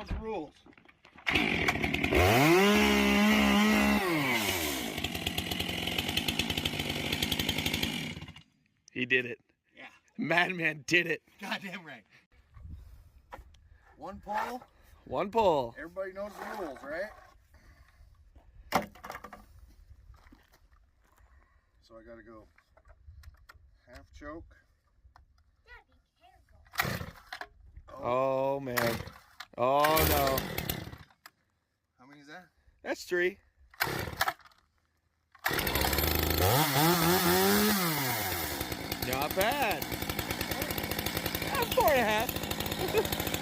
knows the rules. He did it. Yeah. Madman did it. Goddamn right. One pull. One pull. Everybody knows the rules, right? So I gotta go half choke. Dad, be careful. Oh man. Oh no. How many is that? That's 3. Not bad. 4.5.